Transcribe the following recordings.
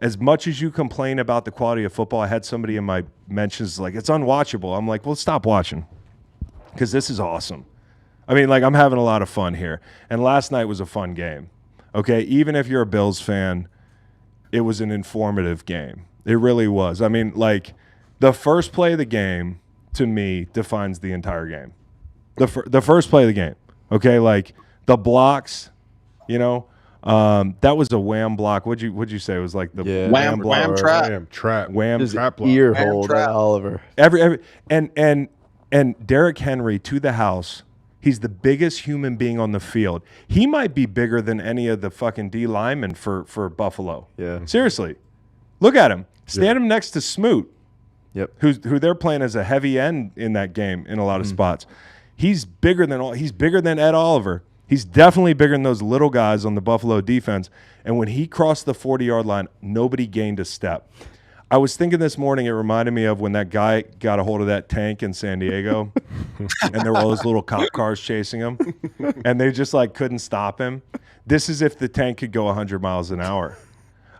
as much as you complain about the quality of football, I had somebody in my mentions like, it's unwatchable. I'm like, well, stop watching because this is awesome. I mean, like, I'm having a lot of fun here. And last night was a fun game. Okay, even if you're a Bills fan, it was an informative game. It really was. I mean, like, the first play of the game, to me, defines the entire game. The first play of the game, okay? Like, the blocks, you know, that was a wham block. What'd you say? It was like the wham block. Wham trap. Wham trap block. Ear hold on Oliver. And Derrick Henry to the house. He's the biggest human being on the field. He might be bigger than any of the fucking D linemen for Buffalo. Yeah. Seriously. Look at him. Stand him next to Smoot. Yep. Who they're playing as a heavy end in that game in a lot of spots. He's bigger than Ed Oliver. He's definitely bigger than those little guys on the Buffalo defense. And when he crossed the 40-yard line, nobody gained a step. I was thinking this morning, it reminded me of when that guy got a hold of that tank in San Diego and there were all those little cop cars chasing him and they just like couldn't stop him. This is if the tank could go 100 miles an hour.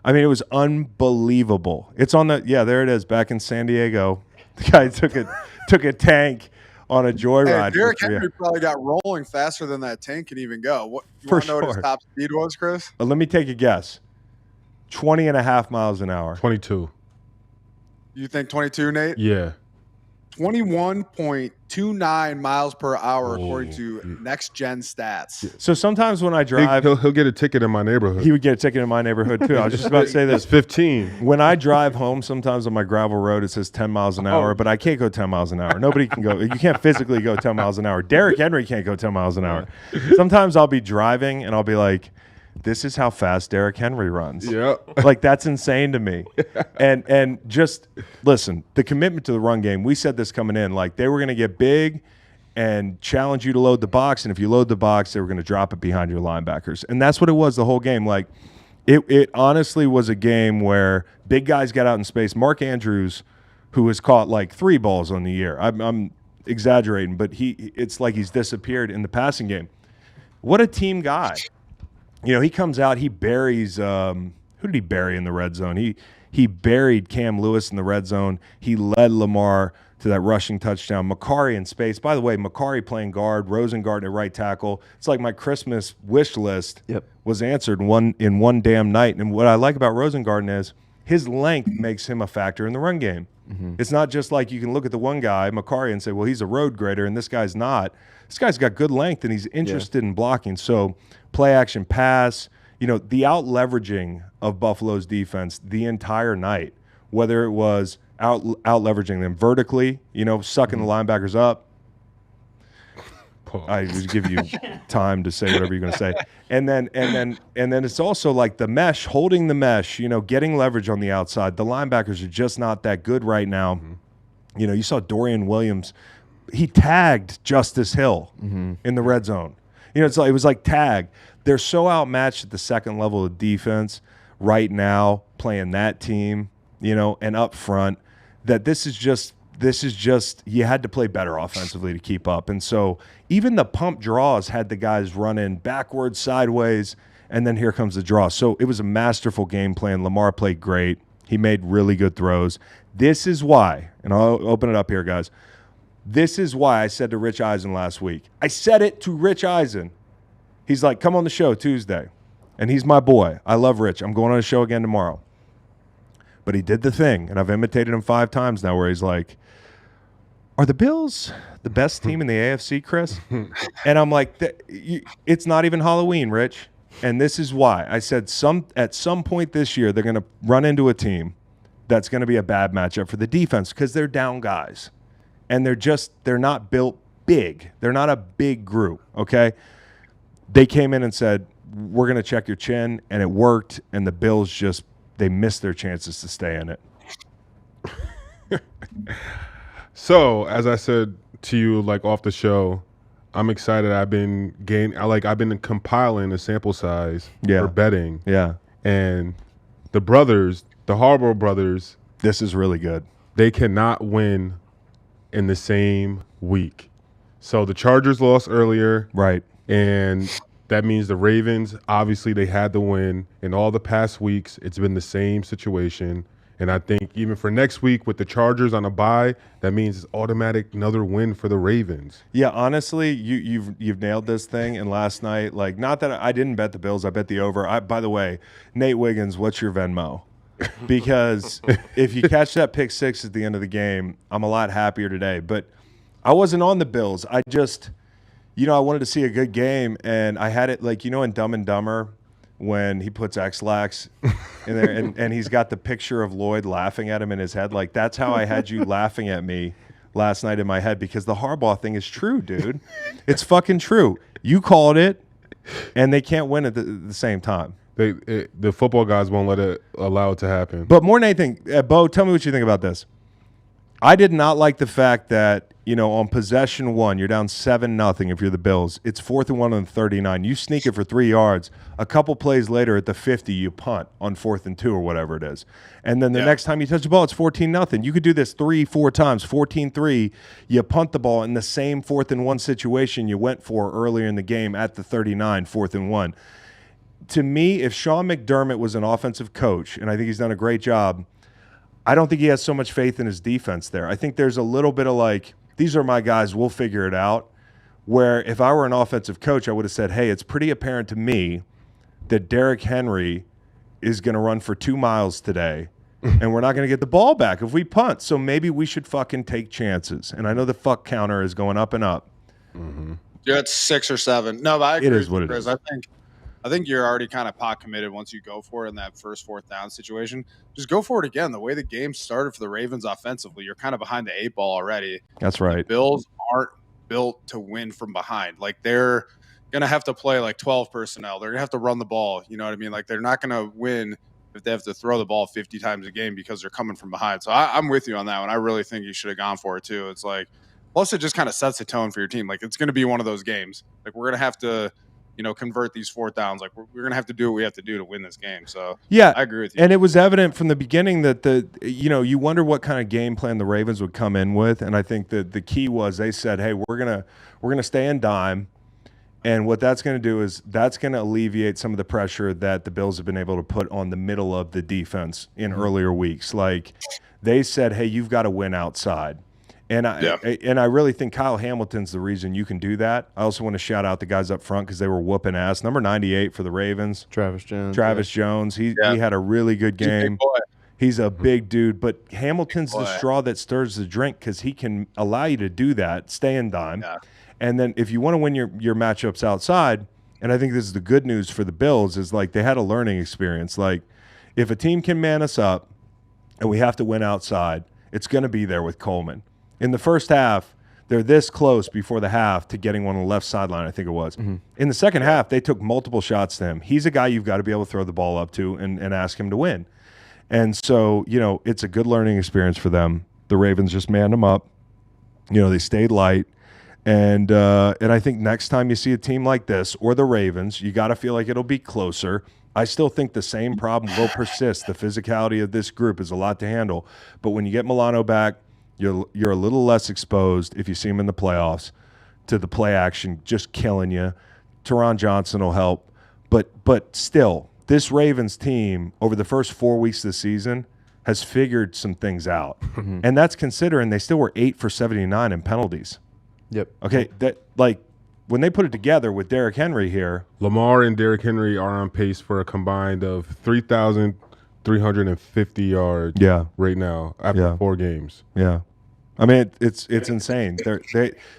I mean, it was unbelievable. It's on there it is, back in San Diego. The guy took a tank on a joyride. Hey, Derrick Henry probably got rolling faster than that tank can even go. What you want to know what his top speed was, Chris? Let me take a guess. 20 and a half miles an hour. 22. You think 22, Nate? Yeah. 21.29 miles per hour according to Next Gen Stats. So sometimes when I drive, he'll get a ticket in my neighborhood. He would get a ticket in my neighborhood too. I was just about to say this. It's 15. When I drive home, sometimes on my gravel road it says 10 miles an hour, but I can't go 10 miles an hour. Nobody can go. You can't physically go 10 miles an hour. Derrick Henry can't go 10 miles an hour. Sometimes I'll be driving and I'll be like, this is how fast Derrick Henry runs. Yeah. Like, that's insane to me. And just listen, the commitment to the run game, we said this coming in, like they were going to get big and challenge you to load the box. And if you load the box, they were going to drop it behind your linebackers. And that's what it was the whole game. Like, it honestly was a game where big guys got out in space. Mark Andrews, who has caught like 3 balls on the year. I'm exaggerating, but it's like he's disappeared in the passing game. What a team guy. You know, he comes out, he buries who did he bury in the red zone? He buried Cam Lewis in the red zone. He led Lamar to that rushing touchdown. Makari in space. By the way, Makari playing guard, Rosengard at right tackle. It's like my Christmas wish list was answered in one damn night. And what I like about Rosengard is his length makes him a factor in the run game. Mm-hmm. It's not just like you can look at the one guy, Makari, and say, well, he's a road grader and this guy's not. This guy's got good length and he's interested in blocking. So play action pass, you know, the out leveraging of Buffalo's defense the entire night, whether it was out leveraging them vertically, you know, sucking the linebackers up. I would give you time to say whatever you're going to say. And then it's also like the mesh, holding the mesh, you know, getting leverage on the outside. The linebackers are just not that good right now. Mm-hmm. You know, you saw Dorian Williams. He tagged Justice Hill in the red zone. You know, it was like tag. They're so outmatched at the second level of defense right now, playing that team, you know, and up front, that this is just you had to play better offensively to keep up. And so even the pump draws had the guys running backwards, sideways, and then here comes the draw. So it was a masterful game plan. Lamar played great. He made really good throws. This is why, and I'll open it up here, guys. This is why I said to Rich Eisen last week. I said it to Rich Eisen. He's like, come on the show Tuesday. And he's my boy. I love Rich. I'm going on a show again tomorrow. But he did the thing, and I've imitated him 5 times now, where he's like, are the Bills the best team in the AFC, Chris? And I'm like, it's not even Halloween, Rich. And this is why. I said at some point this year, they're going to run into a team that's going to be a bad matchup for the defense because they're down guys. And they're not built big. They're not a big group, okay? They came in and said, we're going to check your chin, and it worked, and the Bills they missed their chances to stay in it. So, as I said to you, like off the show, I'm excited. I've been compiling a sample size for betting. Yeah. And the Harbaugh brothers. This is really good. They cannot win in the same week. So the Chargers lost earlier. Right. And that means the Ravens, obviously they had the win. In all the past weeks, it's been the same situation. And I think even for next week with the Chargers on a bye, that means it's automatic another win for the Ravens. Yeah, honestly, you've nailed this thing. And last night, like, not that I didn't bet the Bills, I bet the over. By the way, Nate Wiggins, what's your Venmo? Because if you catch that pick six at the end of the game, I'm a lot happier today. But I wasn't on the Bills. I just, I wanted to see a good game, and I had it like, in Dumb and Dumber, when he puts X-Lax in there and he's got the picture of Lloyd laughing at him in his head. Like, that's how I had you laughing at me last night in my head, because the Harbaugh thing is true, dude. It's fucking true. You called it, and they can't win at the same time. The football guys won't allow it to happen. But more than anything, Bo, tell me what you think about this. I did not like the fact that, on possession one, you're down 7-0 if you're the Bills. It's 4th and 1 on the 39. You sneak it for 3 yards. A couple plays later at the 50, you punt on 4th and 2 or whatever it is. And then the next time you touch the ball, it's 14-0. You could do this 3-4 times, 14-3. You punt the ball in the same 4th and 1 situation you went for earlier in the game at the 39, 4th and 1. To me, if Sean McDermott was an offensive coach, and I think he's done a great job, I don't think he has so much faith in his defense there. I think there's a little bit of like, these are my guys, we'll figure it out. Where if I were an offensive coach, I would have said, hey, it's pretty apparent to me that Derrick Henry is going to run for 2 miles today, and we're not going to get the ball back if we punt. So maybe we should fucking take chances. And I know the fuck counter is going up and up. Mm-hmm. Yeah, it's 6 or 7. No, but I agree. It is what it is. I think you're already kind of pot committed once you go for it in that first 4th down situation. Just go for it again. The way the game started for the Ravens offensively, you're kind of behind the 8 ball already. That's right. The Bills aren't built to win from behind. Like, they're going to have to play like 12 personnel. They're going to have to run the ball. You know what I mean? Like, they're not going to win if they have to throw the ball 50 times a game because they're coming from behind. So I'm with you on that one. I really think you should have gone for it too. It's like, plus it just kind of sets the tone for your team. Like, it's going to be one of those games. Like, we're going to have to convert these 4th downs. Like, we're going to have to do what we have to do to win this game. So yeah, I agree with you. And it was evident from the beginning that you wonder what kind of game plan the Ravens would come in with. And I think that the key was they said, hey, we're going to stay in dime. And what that's going to do is that's going to alleviate some of the pressure that the Bills have been able to put on the middle of the defense in earlier weeks. Like, they said, hey, you've got to win outside. And I really think Kyle Hamilton's the reason you can do that. I also want to shout out the guys up front because they were whooping ass. Number 98 for the Ravens, Travis Jones. He had a really good game. He's a big dude, but Hamilton's the straw that stirs the drink because he can allow you to do that, stay in dime. Yeah. And then if you want to win your matchups outside, and I think this is the good news for the Bills, is like they had a learning experience. Like, if a team can man us up and we have to win outside, it's going to be there with Coleman. In the first half, they're this close before the half to getting one on the left sideline, I think it was. Mm-hmm. In the second half, they took multiple shots to him. He's a guy you've got to be able to throw the ball up to and ask him to win. And so, it's a good learning experience for them. The Ravens just manned them up. They stayed light. And I think next time you see a team like this or the Ravens, you got to feel like it'll be closer. I still think the same problem will persist. The physicality of this group is a lot to handle. But when you get Milano back, you're a little less exposed if you see him in the playoffs to the play action just killing you. Teron Johnson will help. But still, this Ravens team over the first 4 weeks of the season has figured some things out. Mm-hmm. And that's considering they still were 8 for 79 in penalties. Yep. Okay, that when they put it together with Derrick Henry here. Lamar and Derrick Henry are on pace for a combined of 3,350 yards right now after 4 games. Yeah. I mean, it's insane.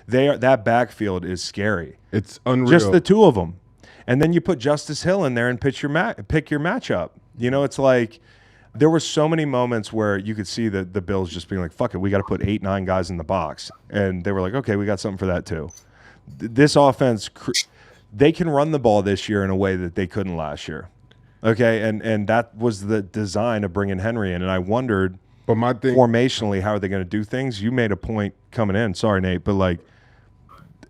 They are that backfield is scary. It's unreal. Just the two of them. And then you put Justice Hill in there and pick your matchup. It's like there were so many moments where you could see the Bills just being like, fuck it, we got to put 8-9 guys in the box. And they were like, okay, we got something for that too. This offense, they can run the ball this year in a way that they couldn't last year. Okay, and that was the design of bringing Henry in. And I wondered, but my thing, formationally, how are they going to do things? You made a point coming in. Sorry, Nate, but like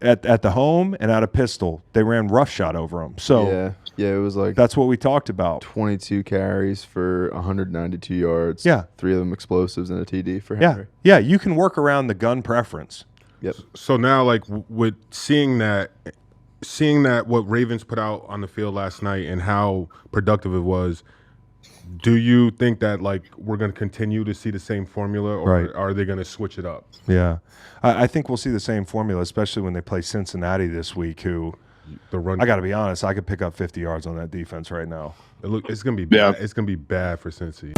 at the home and out of pistol, they ran roughshod over them. So yeah, it was like that's what we talked about. 22 carries for 192 yards. Yeah, 3 of them explosives and a TD for Henry. Yeah, you can work around the gun preference. Yep. So now, like with seeing that, seeing that what Ravens put out on the field last night and how productive it was, do you think that like we're going to continue to see the same formula, or are they going to switch it up? Yeah, I think we'll see the same formula, especially when they play Cincinnati this week. Who The run. I got to be honest, I could pick up 50 yards on that defense right now. It's going to be bad. It's going to be bad for Cincy.